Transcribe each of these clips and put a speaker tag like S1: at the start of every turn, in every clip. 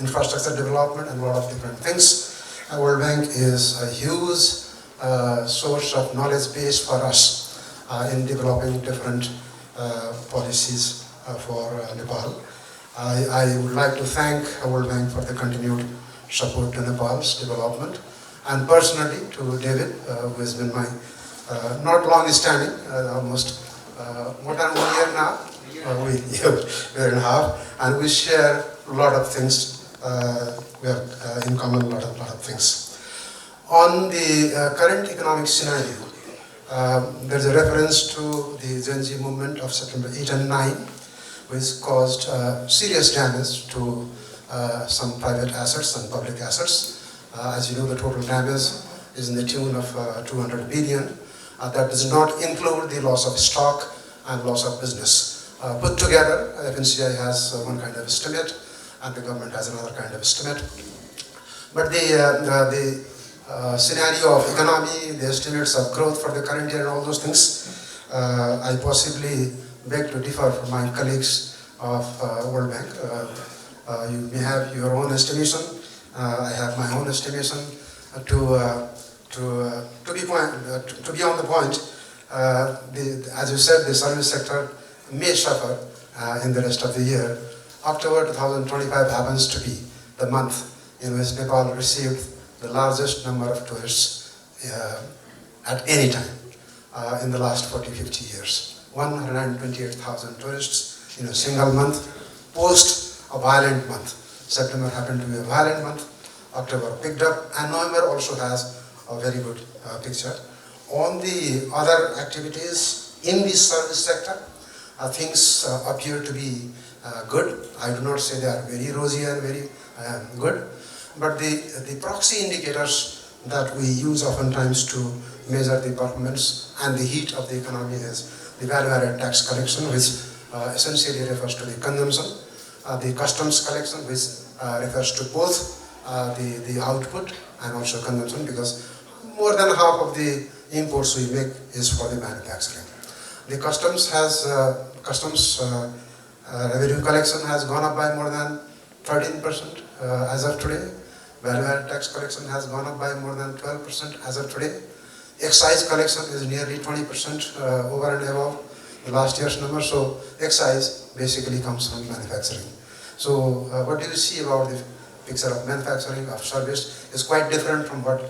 S1: infrastructure development and a lot of different things. World Bank is a huge source of knowledge base for us in developing different policies for Nepal. I would like to thank World Bank for the continued support to Nepal's development, and personally to David, who has been my not long standing, almost more than 1 year now, year and a half, and we share a lot of things. We have in common a lot of things. On the current economic scenario, there's a reference to the Gen Z movement of September 8 and 9, which caused serious damage to some private assets and public assets. As you know, the total damage is in the tune of 200 billion. That does not include the loss of stock and loss of business. Put together, FNCI has one kind of estimate, and the government has another kind of estimate. But the scenario of economy, the estimates of growth for the current year and all those things, I possibly beg to differ from my colleagues of World Bank. You may have your own estimation. I have my own estimation. To be on the point, as you said, the service sector may suffer in the rest of the year. October 2025 happens to be the month in which Nepal received the largest number of tourists at any time in the last 40-50 years. 128,000 tourists in a single month, post a violent month. September happened to be a violent month, October picked up, and November also has a very good picture. On the other activities in the service sector, things appear to be good. I do not say they are very rosy and very good, but the proxy indicators that we use oftentimes to measure the performance and the heat of the economy is the value-added tax collection, which essentially refers to the consumption, the customs collection, which refers to both the output and also consumption, because more than half of the imports we make is for the manufacturing. The customs revenue collection has gone up by more than 13% as of today. Value-added tax collection has gone up by more than 12% as of today. Excise collection is nearly 20% over and above the last year's number. So excise basically comes from manufacturing. So what do you see about the picture of manufacturing, of service, is quite different from what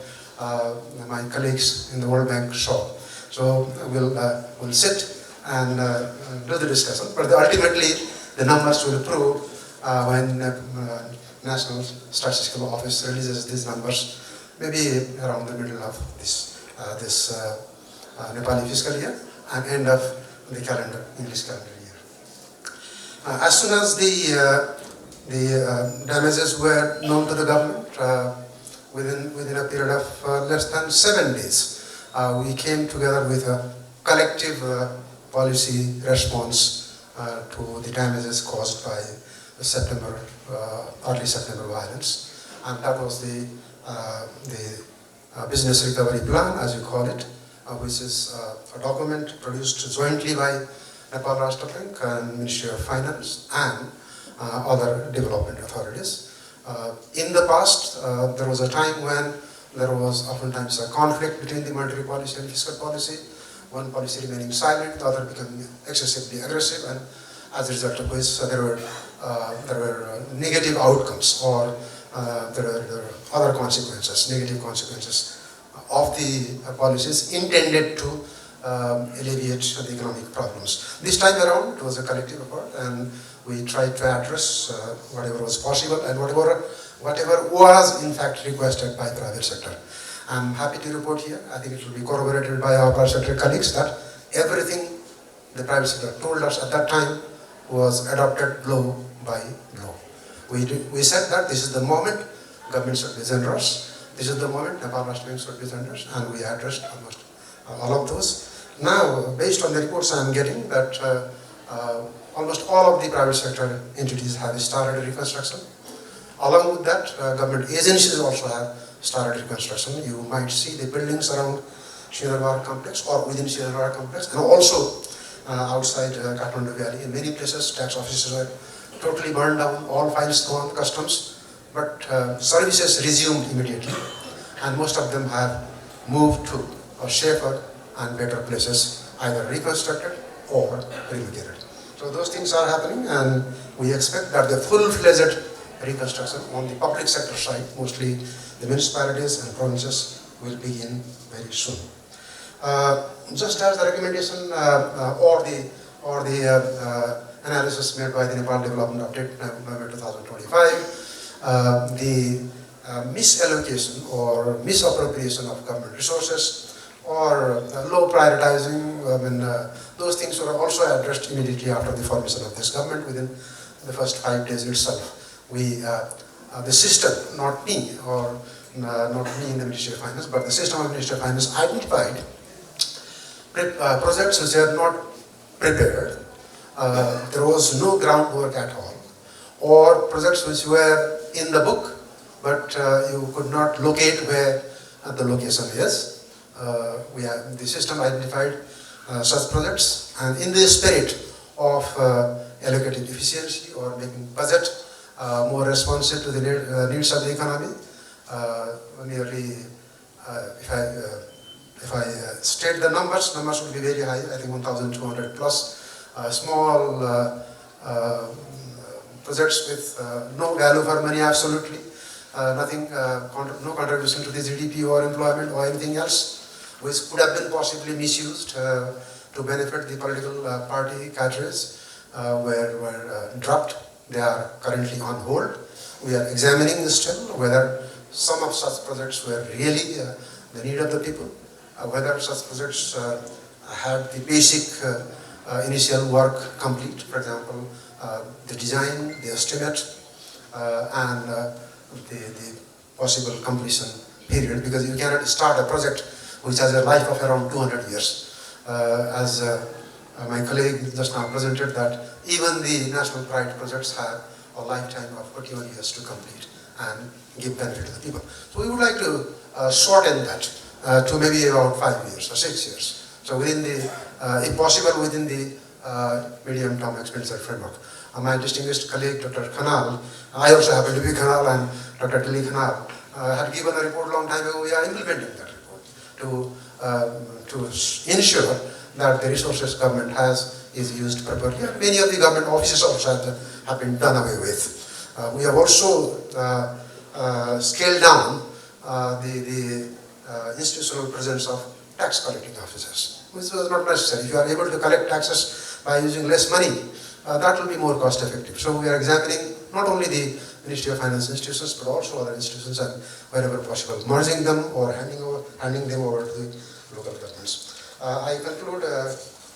S1: my colleagues in the World Bank saw. So we'll sit and do the discussion, but ultimately the numbers will prove when National Statistical Office releases these numbers, maybe around the middle of this Nepali fiscal year and end of the English calendar year. As soon as the damages were known to the government, within a period of less than 7 days, we came together with a collective policy response to the damages caused by the early September violence, and that was the business recovery plan, as you call it, which is a document produced jointly by Nepal Rashtra Bank and Ministry of Finance and other development authorities. In the past, there was a time when there was oftentimes a conflict between the monetary policy and fiscal policy, one policy remaining silent, the other becoming excessively aggressive, and as a result of which there were negative outcomes, or there were other consequences, negative consequences of the policies intended to alleviate the economic problems. This time around, it was a collective effort, and we tried to address whatever was possible and whatever was in fact requested by the private sector. I'm happy to report here, I think it will be corroborated by our private sector colleagues, that everything the private sector told us at that time was adopted blow by blow. We said that this is the moment government should be generous, this is the moment Nepal Rashtra Bank should be generous, and we addressed almost all of those. Now, based on the reports I am getting, that almost all of the private sector entities have started reconstruction. Along with that, government agencies also have started reconstruction. You might see the buildings around Srinivara complex or within Srinivara complex, and also outside Kathmandu Valley. In many places, tax offices were totally burned down, all files gone, customs. but services resumed immediately, and most of them have moved to safer and better places, either reconstructed or relocated. So those things are happening, and we expect that the full-fledged reconstruction on the public sector side, mostly the municipalities and provinces, will begin very soon. Just as the recommendation or the analysis made by the Nepal Development Update November 2025, the misallocation or misappropriation of government resources or low prioritizing, those things were also addressed immediately after the formation of this government. Within the first 5 days itself, the system, not me in the Ministry of Finance, but the system of Ministry of Finance identified projects which are not prepared. There was no groundwork at all, or projects which were in the book, but you could not locate where the location is. The system identified such projects, and in the spirit of allocating efficiency or making budget more responsive to the needs of the economy, nearly, if I state the numbers will be very high. I think 1,200 plus small projects with no value for money, absolutely nothing, no contribution to the GDP or employment or anything else, which could have been possibly misused to benefit the political party cadres, were dropped. They are currently on hold. We are examining still whether some of such projects were really the need of the people, whether such projects had the basic initial work complete, for example, the design, the estimate, and the possible completion period, because you cannot start a project which has a life of around 200 years. As my colleague just now presented, that even the national pride projects have a lifetime of 41 years to complete and give benefit to the people. So we would like to shorten that to maybe about 5 years or 6 years. So within the, if possible, within the medium-term expenditure framework. My distinguished colleague, Dr. Khanal, I also happen to be Khanal, and Dr. Tilly Khanal had given a report a long time ago. We are implementing that report to ensure that the resources government has is used properly. And many of the government offices also have been done away with. We have also scaled down the institutional presence of tax collecting officers, which was not necessary. If you are able to collect taxes by using less money, that will be more cost effective. So we are examining not only the Ministry of Finance institutions, but also other institutions, and wherever possible, merging them or handing them over to the local governments. I conclude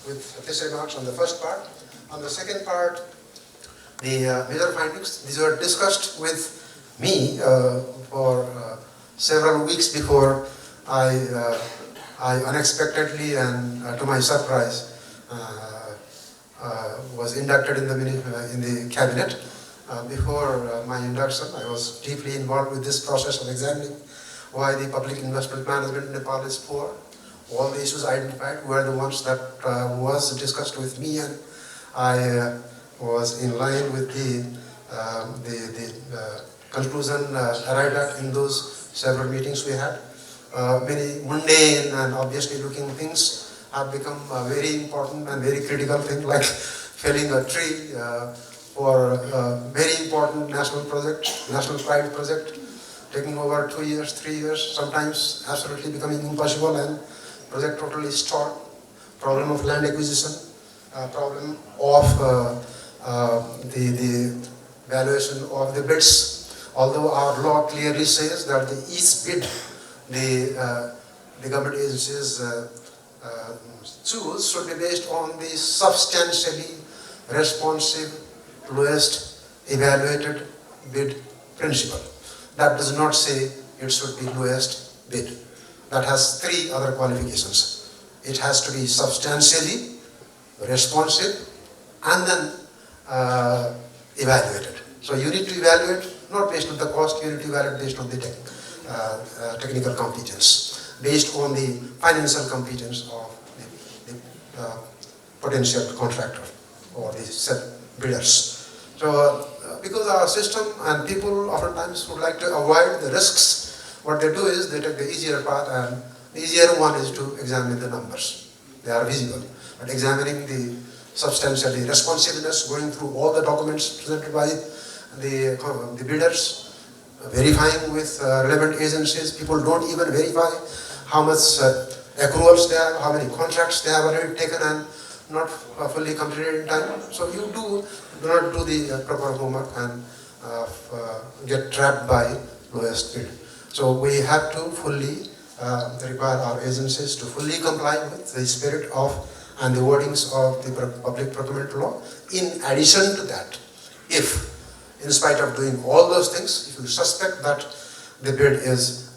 S1: with these remarks on the first part. On the second part, the major findings, these were discussed with me for several weeks before I unexpectedly and to my surprise was inducted in the cabinet. Before my induction, I was deeply involved with this process of examining why the public investment management in Nepal is poor. All the issues identified were the ones that was discussed with me, and I was in line with the conclusion arrived at in those several meetings we had. Many mundane and obviously looking things have become a very important and very critical thing, like felling a tree for a very important national project, national pride project, taking over 2 years, 3 years, sometimes absolutely becoming impossible, and project totally stalled. Problem of land acquisition, problem of the valuation of the bids. Although our law clearly says that each bid the government agencies choose should be based on the substantially responsive, lowest evaluated bid principle. That does not say it should be lowest bid. That has 3 other qualifications. It has to be substantially responsive and then evaluated. So you need to evaluate not based on the cost, you need to evaluate based on the technical competence, based on the financial competence of the potential contractor or the bidders. So because our system and people oftentimes would like to avoid the risks, what they do is they take the easier path, and the easier one is to examine the numbers. They are visible. But examining the substantial, the responsiveness, going through all the documents presented by the bidders, verifying with relevant agencies, people don't even verify how much accruals they have, how many contracts they have already taken and not fully completed in time. So you do not do the proper homework and get trapped by lowest bid. So we have to fully require our agencies to fully comply with the spirit of and the wordings of the public procurement law. In addition to that, if in spite of doing all those things, if you suspect that the bid is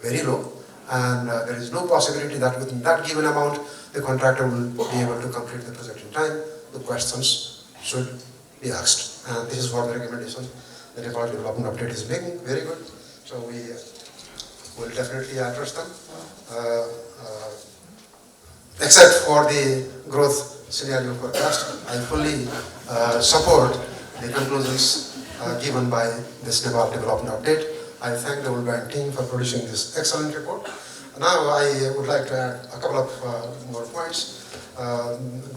S1: very low and there is no possibility that within that given amount the contractor will be able to complete the project in time, the questions should be asked. And this is what the recommendation the Nepal Development Update is making. Very good. So we will definitely address them. Except for the growth scenario forecast, I fully support the conclusions given by this Nepal Development Update. I thank the World Bank team for producing this excellent report. Now I would like to add a couple of more points.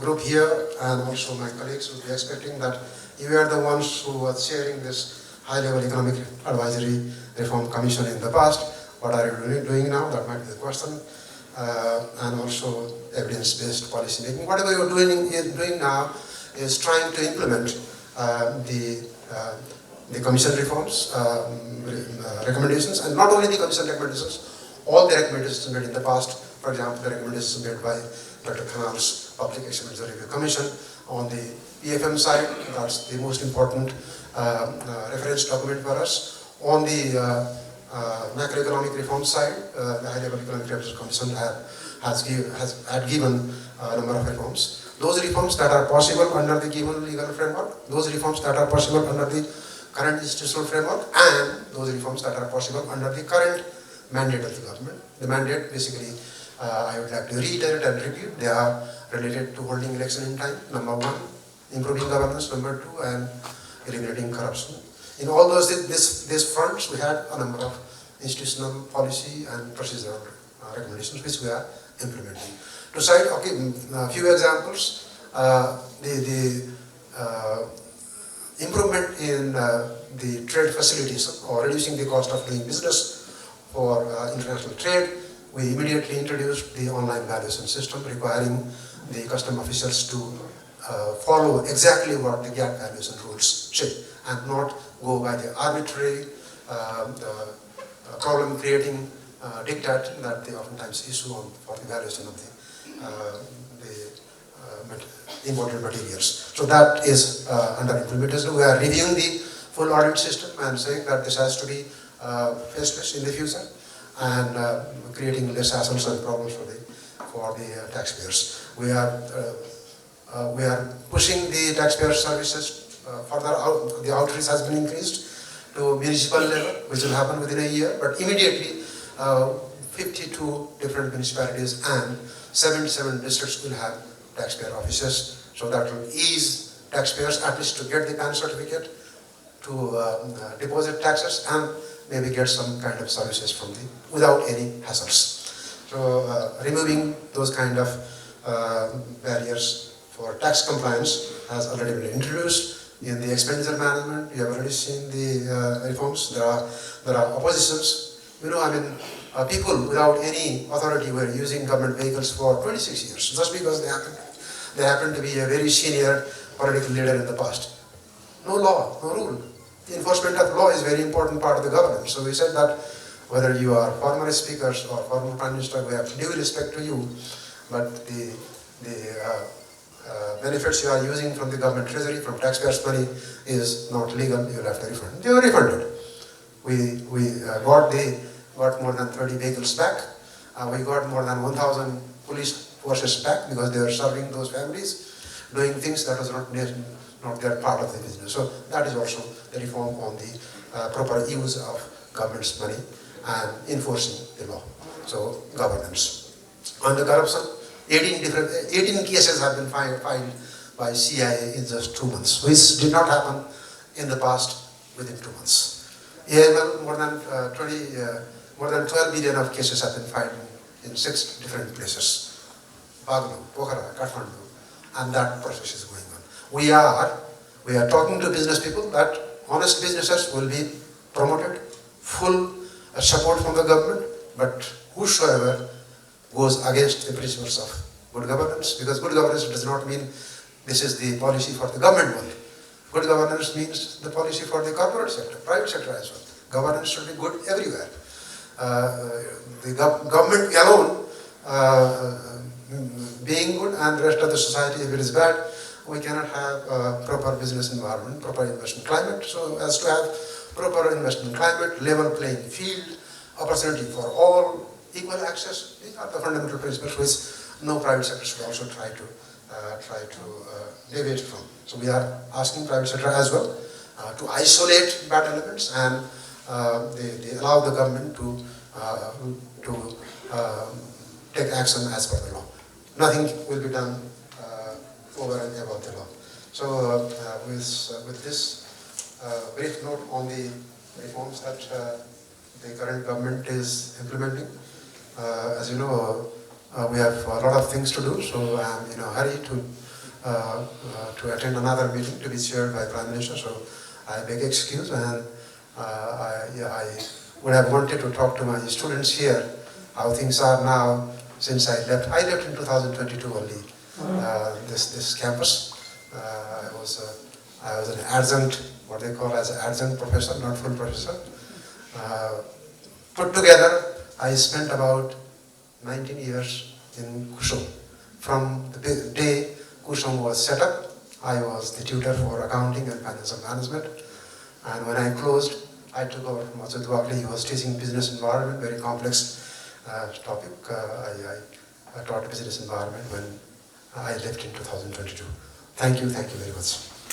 S1: Group here and also my colleagues would be expecting that you are the ones who are chairing this high-level economic advisory reform commission in the past. What are you doing now? That might be the question. And also evidence-based policy making. Whatever you're doing now is trying to implement the commission reforms, recommendations, and not only the commission recommendations, all the recommendations made in the past. For example, the recommendations made by Dr. Khanal's Public Expenditure Review Commission on the PFM side, that's the most important reference document for us. On the macroeconomic reform side, the High-Level Economic Affairs Commission had given a number of reforms. Those reforms that are possible under the given legal framework, those reforms that are possible under the current institutional framework, and those reforms that are possible under the current mandate of the government. The mandate, basically, I would like to reiterate and repeat, they are related to holding election in time, number one, improving governance, number two, and eliminating corruption. In all those these fronts, we had a number of institutional policy and procedural recommendations which we are implementing. To cite a few examples, the improvement in the trade facilities or reducing the cost of doing business for international trade, we immediately introduced the online valuation system requiring the custom officials to follow exactly what the gap valuation rules say and not go by the arbitrary problem-creating diktat that they oftentimes issue for the valuation of the imported materials. So that is under implementation. We are reviewing the full audit system and saying that this has to be faceless in the future and creating less hassles and problems for the taxpayers. We are pushing the taxpayer services further out. The outreach has been increased to municipal level, which will happen within a year, but immediately 52 different municipalities and 77 districts will have taxpayer offices, so that will ease taxpayers at least to get the PAN certificate, to deposit taxes, and maybe get some kind of services from without any hassles. So removing those kind of barriers for tax compliance has already been introduced. In the expenditure management, you have already seen the reforms. There are oppositions. People without any authority were using government vehicles for 26 years, just because they happen to be a very senior political leader in the past. No law, no rule. The enforcement of law is a very important part of the governance. So we said that whether you are former speakers or former prime minister, we have due respect to you, but the benefits you are using from the government treasury, from taxpayers' money, is not legal. You will have to refund. They were refunded. We got more than 30 vehicles back. We got more than 1,000 police forces back because they were serving those families, doing things that was not their part of the business. So that is also the reform on the proper use of government's money and enforcing the law. So governance. On the corruption, 18 cases have been filed by CIA in just 2 months, which did not happen in the past within 2 months. AML, more than 12 billion of cases have been filed in 6 different places. Baglu, Pokhara, Kathmandu, and that process is going on. We are talking to business people that honest businesses will be promoted, full support from the government, but whosoever goes against the principles of good governance, because good governance does not mean this is the policy for the government only. Good governance means the policy for the corporate sector, private sector as well. Governance should be good everywhere. The government alone being good and the rest of the society, if it is bad, we cannot have a proper business environment, proper investment climate. So as to have proper investment climate, level playing field, opportunity for all, equal access, these are the fundamental principles which no private sector should also try to deviate from. So we are asking private sector as well to isolate bad elements, and they allow the government to take action as per the law. Nothing will be done over and above the law. So with this brief note on the reforms that the current government is implementing, as you know, we have a lot of things to do, so I am in a hurry to attend another meeting to be chaired by Prime Minister, so I beg excuse, and I would have wanted to talk to my students here how things are now since I left. I left in 2022 only, this campus. I was an adjunct, what they call as an adjunct professor, not full professor. Put together, I spent about 19 years in Kusum. From the day Kusum was set up, I was the tutor for accounting and financial management. And when I closed, I took over from Ajit Wakli. He was teaching business environment, very complex topic. I taught business environment when I left in 2022. Thank you very much.